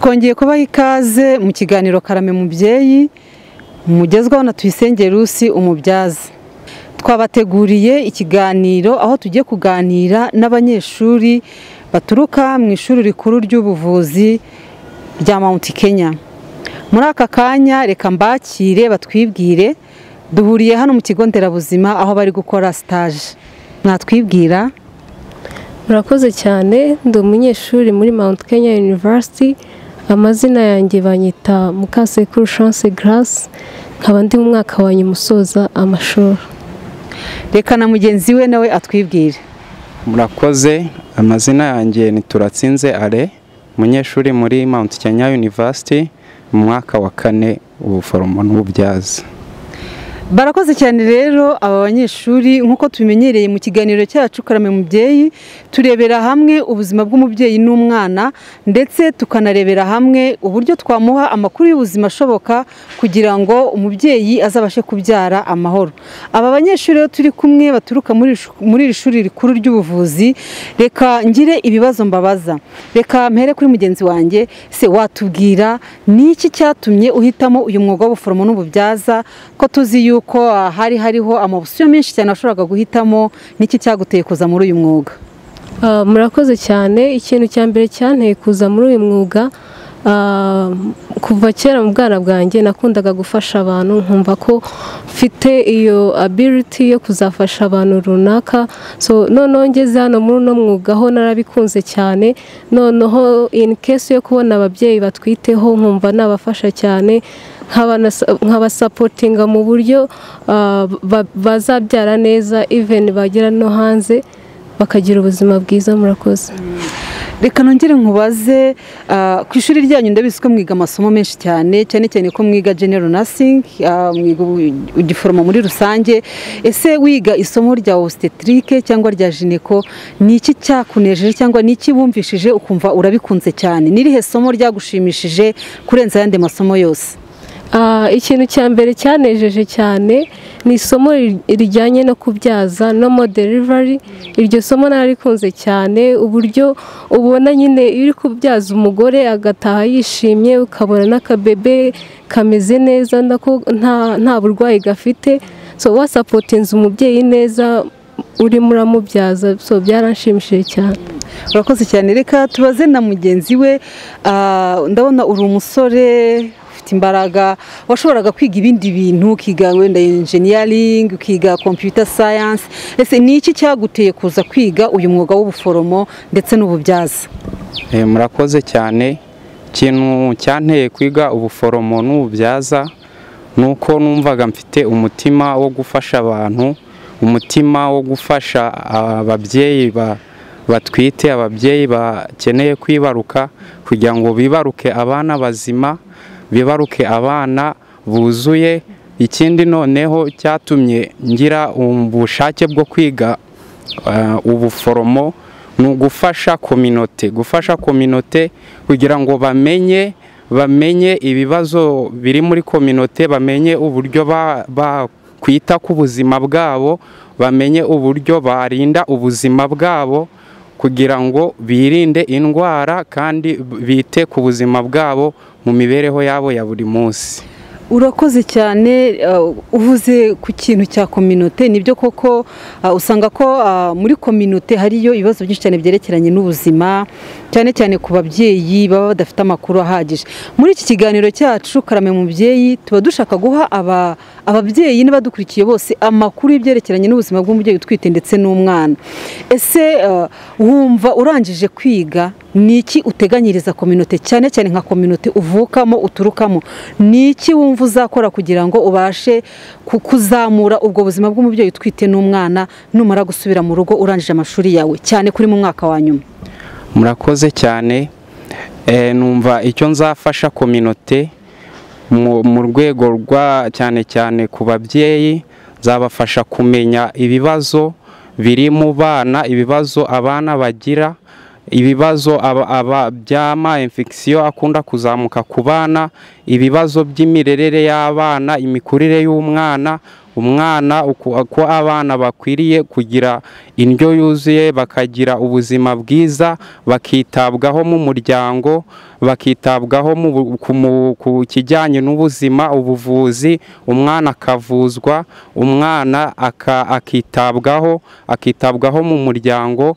twongeye kubaha ikaze mu kiganiro Karame Mubyeyi mugezwaho na Tuyisenge Lucy umubyaza. Twabateguriye ikiganiro aho tugiye kuganira n'abanyeshuri baturuka mu ishuri rikuru ry'ubuvuzi rya Mount Kenya. Muri aka kanya reka mbakire batwibwire, duhuriye hano mu kigo nderabuzima aho bari gukora stage. Mwatwibwira? Murakoze cyane, ndi umunyeshuri muri Mount Kenya University. Amazina yanjye banyita Mukasekuru Chance Grace, nkaba ndi mu mwaka wa nyuma usoza amashuri. Reka na mugenzi we nawe atwibwire. Murakoze, amazina yanjye ni Turatsinze Ale, umunyeshuri muri Mount Kenya University mu mwaka wa 4 ubuforomo n'ububyaza. Barakoze cyane rero aba banyeshuri, nkuko tubimenyereye mu kiganiro cyacu Karame Mubyeyi, turebera hamwe ubuzima bw'umubyeyi n'umwana, ndetse tukanarebera hamwe uburyo twamuha amakuru y'ubuzima ashoboka kugira ngo umubyeyi azabashe kubyara amahoro. Aba banyeshuri rero turi kumwe baturuka muri iri shuri rikuru ry'ubuvuzi, reka ngire ibibazo mbabaza. Reka mpere kuri mugenzi wanjye, se watubwira ni iki cyatumye uhitamo uyu mwuga w'ubuforomo n'ububyaza, ko tuzi ko hariho amabusyo menshi cyane washoboraga guhitamo, niki cyaguteye kuza muri uyu mwuga? Murakoze cyane. Ikintu cya mbere cyanteye kuza muri uyu mwuga, kuva kera mu bwana bwanjye nakundaga gufasha abantu, nkumva ko mfite iyo ability yo kuzafasha abantu runaka. So noneho ngeze hano muri uno mwuga ho narabikunze cyane, noneho in case yo kubona ababyeyi batwiteho nkumva nabafasha cyane, nk'abasapotinga mu buryo bazabyara neza, even bagera no hanze bakagira ubuzima bwiza. Murakoze. Reka nongere nkubaze, ku ishuri ryanyu ndabizi ko mwiga amasomo menshi cyane ko mwiga general nursing, mwiga ugiforomo muri rusange. Ese wiga isomo rya obstetrique cyangwa rya gynéco, ni iki cyakunejeje cyangwa ni iki wumvishije ukumva urabikunze cyane? Nirihe somo ryagushimishije kurenza ayandi masomo yose? Ikintu cya mbere cyanejeje cyane ni isomo rijyanye no kubyaza, no delivery. Iryo somo narikunze cyane, uburyo ubona nyine iri kubyaza umugore agataha yishimye, ukabona n'akabebe kameze neza, nta burwayi gafite. So wasapotinze umubyeyi neza uri muramubyaza, so byaranshimishije cyane. Urakoze cyane. Reka tubaze na mugenzi we, ndabona uri umusore imbaraga, washoboraga kwiga ibindi bintu, ukiga wenda engineering, ukiga computer science. Ese ni iki cyaguteye kuza kwiga uyu mwuga w'ubuforomo ndetse n'ububyaza? Murakoze cyane. Ikintu cyanteye kwiga ubuforomo n'ububyaza nuko numvaga mfite umutima wo gufasha abantu, umutima wo gufasha ababyeyi batwite, ababyeyi bakeneye kwibaruka, kugira ngo bibaruke abana bazima, bibaruke abana buzuye. Ikindi noneho cyatumye ngira ubushake bwo kwiga ubuforomo ni ugufasha kominote, kugira ngo bamenye ibibazo biri muri kominote, bamenye uburyo bakwita ku buzima bwabo, bamenye uburyo barinda ubuzima bwabo, kugira ngo birinde indwara kandi bite ku buzima bwabo mu mibereho yabo ya buri munsi. Urakoze cyane. Uvuze ku kintu cya kominote, nibyo koko usanga ko muri kominote hariyo ibibazo byinshi cyane byerekeranye n'ubuzima, cyane ku babyeyi baba badafite amakuru ahagije. Muri iki kiganiro cyacu Karame Mubyeyi tuba dushaka guha ababyeyi n'abadukurikiye bose amakuru y'ibyerekeranye n'ubuzima bw'umubyeyi utwite ndetse n'umwana. Ese wumva urangije kwiga ni iki uteganyiriza kominote, cyane nka kominote uvukamo, uturukamo? Ni iki wumva uzakora kugira ngo ubashe kuzamura ubwo buzima bw'umubyeyi utwite n'umwana numara gusubira mu rugo urangije amashuri yawe, cyane kuri mu mwaka wa nyuma? Murakoze cyane. Numva icyo nzafasha kominote mu rwego rwa cyane ku babyeyi, nzabafasha kumenya ibibazo biri mu bana, ibibazo abana bagira, ibibazo by'ama infection akunda kuzamuka ku bana, ibibazo by'imirerere y'abana, imikurire y'umwana, umwana uko abana bakwiriye kugira indyo yuzuye, bakagira ubuzima bwiza, bakitabwaho mu muryango, bakitabwaho ku kijyanye n'ubuzima, ubuvuzi, umwana akavuzwa, umwana akitabwaho mu muryango.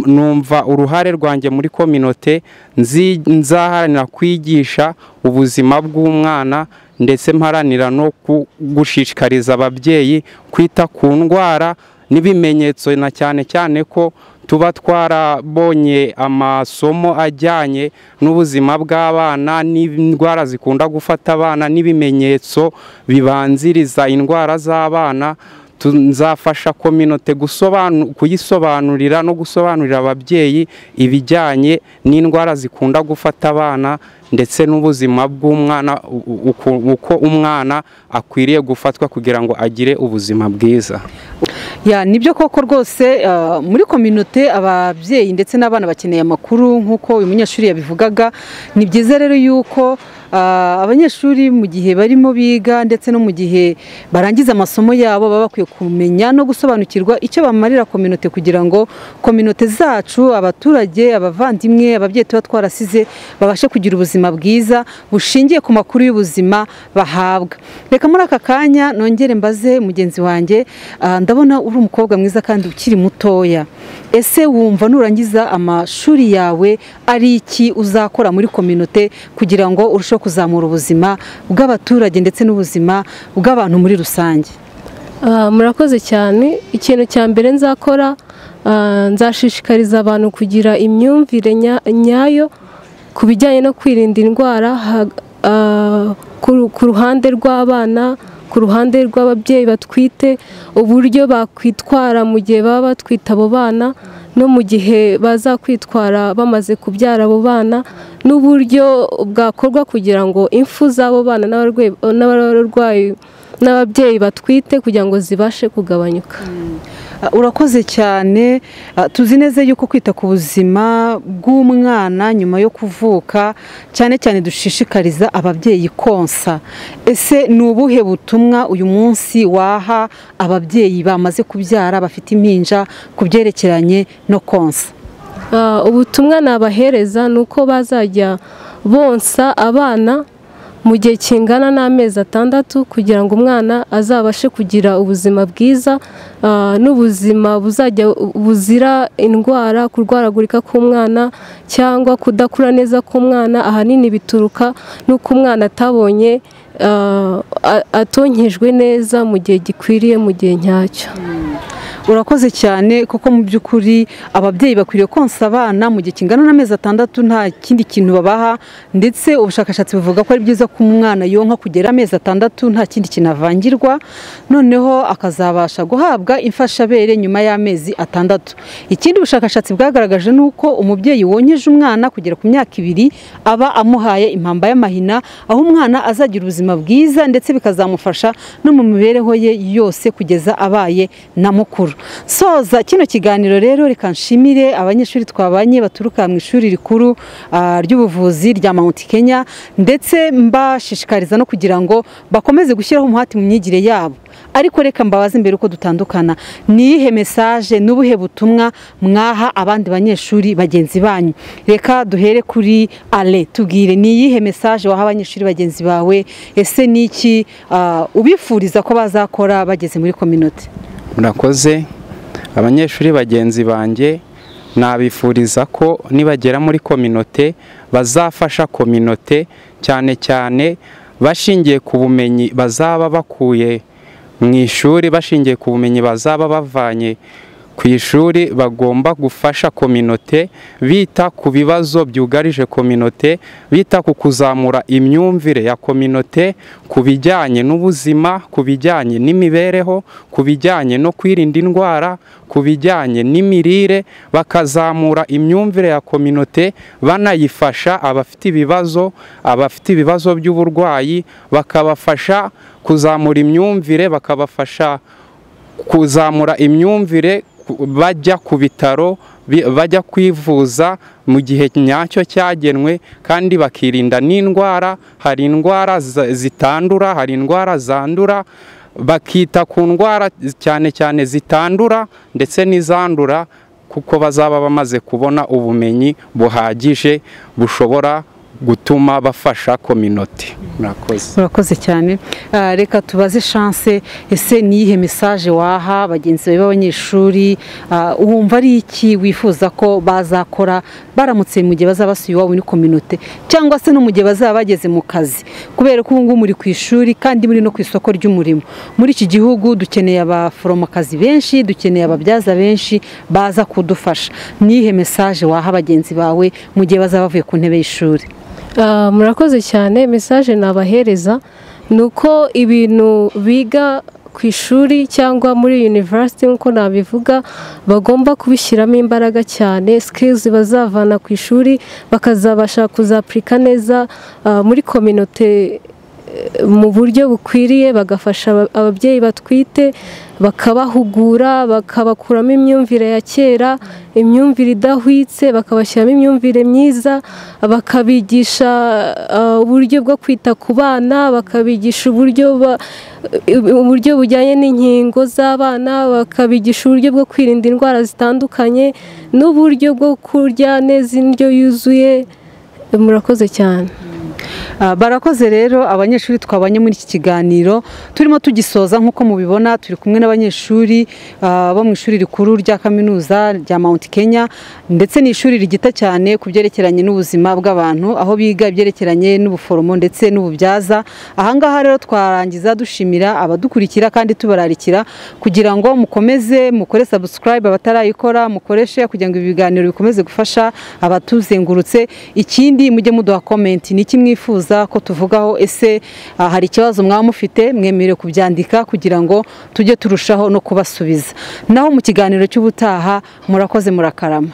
Numva uruhare rwanjye muri kominote nzaharanira kwigisha ubuzima bw'umwana, ndetse mparanira no gushishikariza ababyeyi kwita ku ndwara n'ibimenyetso, na cyane cyane ko tuba twarabonye amasomo ajyanye n'ubuzima bw'abana n'indwara zikunda gufata abana n'ibimenyetso bibanziriza indwara z'abana. Nzafasha kominote kuyisobanurira no gusobanurira ababyeyi ibijyanye n'indwara zikunda gufata abana, ndetse n'ubuzima bw'umwana, uko umwana akwiriye gufatwa kugira ngo agire ubuzima bwiza. Nibyo koko rwose, muri kominote ababyeyi ndetse n'abana bakeneye amakuru nk'uko uyu munyeshuri yabivugaga. Ni byiza rero yuko abanyeshuri mu gihe barimo biga ndetse no mu gihe barangiza amasomo yabo baba bakwiye kumenya no gusobanukirwa icyo bamarira kominote, kugira ngo kominote zacu, abaturage, abavandimwe, ababyeyi tuba twarasize babashe kugira ubuzima bwiza bushingiye ku makuru y'ubuzima bahabwa. Reka muri aka kanya nongere mbaze mugenzi wanjye, ndabona uri umukobwa mwiza kandi ukiri mutoya. Ese wumva nurangiza amashuri yawe ari iki uzakora muri kominote kugira ngo urusheho kuzamura ubuzima bw'abaturage ndetse n'ubuzima bw'abantu muri rusange? Murakoze cyane. Ikintu cya mbere nzakora, nzashishikariza abantu kugira imyumvire nyayo ku bijyanye no kwirinda indwara, ku ruhande rw'abana, ku ruhande rw'ababyeyi batwite, uburyo bakwitwara mu gihe baba batwite abo bana, no mu gihe bazakwitwara bamaze kubyara abo bana, n'uburyo bwakorwa kugira ngo impfu z'abo bana n'abarwayi n'ababyeyi batwite kugira ngo zibashe kugabanyuka. Urakoze cyane. Tuzi neza yuko kwita ku buzima bw'umwana nyuma yo kuvuka, cyane cyane dushishikariza ababyeyi konsa. Ese ni ubuhe butumwa uyu munsi waha ababyeyi bamaze kubyara bafite impinja ku byerekeranye no konsa? Ubutumwa nabahereza ni uko bazajya bonsa abana mu gihe kingana n'amezi 6 kugira ngo umwana azabashe kugira ubuzima bwiza, n'ubuzima buzira indwara, kurwaragurika k'umwana cyangwa kudakura neza k'umwana. Ahanini bituruka n'uko umwana atabonye atonkejwe neza mu gihe gikwiriye, mu gihe nyacyo. Urakoze cyane, kuko mu by'ukuri ababyeyi bakwiriye konsa abana mu gihe kingana n'amezi 6, nta kindi kintu babaha, ndetse ubushakashatsi buvuga ko ari byiza ko umwana yonka kugera amezi 6 nta kindi kintu avangirwa, noneho akazabasha guhabwa imfashabere nyuma y'amezi 6. Ikindi ubushakashatsi bwagaragaje ni uko umubyeyi wonkeje umwana kugera ku myaka 2 aba amuhaye impamba y'amahina, aho umwana azagira ubuzima bwiza ndetse bikazamufasha no mu mibereho ye yose kugeza abaye na mukuru. Soza kino kiganiro rero, reka nshimire abanyeshuri twabanye baturuka mu ishuri rikuru ry'ubuvuzi rya Mount Kenya, ndetse mbashishikariza no kugira ngo bakomeze gushyiraho umuhati mu myigire yabo. Ariko reka mbabaze mbere uko dutandukana, niyihe message n'ubuhe butumwa mwaha abandi banyeshuri bagenzi banyu? Reka duhere kuri Ale, tubwire niyihe message waha abanyeshuri bagenzi bawe? Ese niki ubifuriza ko bazakora bageze muri community? Murakoze. Abanyeshuri bagenzi banjye nabifuriza ko nibagera muri kominote bazafasha kominote, cyane cyane bashingiye ku bumenyi bazaba bakuye mu ishuri, bashingiye ku bumenyi bazaba bavanye ku ishuri. Bagomba gufasha kominote, bita ku bibazo byugarije kominote, bita ku kuzamura imyumvire ya kominote ku bijyanye n'ubuzima, ku bijyanye n'imibereho, ku bijyanye no kwirinda indwara, ku bijyanye n'imirire. Bakazamura imyumvire ya kominote, banayifasha abafite ibibazo by'uburwayi, bakabafasha kuzamura imyumvire, bakabafasha kuzamura imyumvire bajya ku bitaro, bajya kwivuza mu gihe nyacyo cyagenwe, kandi bakirinda n'indwara. Hari indwara zitandura, hari indwara zandura. bakita ku ndwara cyane cyane zitandura ndetse n'izandura, kuko bazaba bamaze kubona ubumenyi buhagije bushobora gutuma bafasha community. Murakoze cyane. Reka tubaze Chance, ese niyihe message waha bagenzi bawe b'abanyeshuri, wumva ari iki wifuza ko bazakora baramutse mu gihe bazabasuye iwabo muri community, cyangwa se no mu gihe bazaba bageze mu kazi, kubera ko ubu ngubu muri ku ishuri kandi muri no ku isoko ry'umurimo. Muri iki gihugu dukeneye abaforomokazi benshi, dukeneye ababyaza benshi baza kudufasha. Niyihe message waha bagenzi bawe mu gihe bazaba bavuye ku ntebe y'ishuri? Murakoze cyane. Message nabahereza ni uko ibintu biga ku ishuri cyangwa muri university nk'uko nabivuga bagomba kubishyiramo imbaraga cyane. Skills bazavana ku ishuri bakazabasha kuzaplika neza muri community mu buryo bukwiriye, bagafasha ababyeyi batwite, bakabahugura, bakabakuramo imyumvire ya kera, imyumvire idahwitse, bakabashyiramo imyumvire myiza, bakabigisha uburyo bwo kwita ku bana, bakabigisha uburyo bujyanye n'inkingo z'abana, bakabigisha uburyo bwo kwirinda indwara zitandukanye n'uburyo bwo kurya neza indyo yuzuye. Murakoze cyane. Barakoze rero abanyeshuri twabanye muri iki kiganiro, turimo tugisoza nk'uko mubibona turi kumwe n'abanyeshuri bo mu ishuri rikuru rya kaminuza rya Mount Kenya, ndetse ni ishuri rigita cyane ku byerekeranye n'ubuzima bw'abantu, aho biga ibyerekeranye n'ubuforomo ndetse n'ububyaza. Ahangaha rero twarangiza dushimira abadukurikira kandi tubararikira kugira ngo mukomeze mukore subscribe, abatarayikora mukoreshe kugira ngo ibi biganiro bikomeze gufasha abatuzengurutse. Ikindi mujye muduha comment ni iki mwifuza ko tuvugaho, ese hari ikibazo mwaba mufite mwemerewe kubyandika kugira ngo tujye turushaho no kubasubiza. Naho mu kiganiro cy'ubutaha murakoze, murakarama.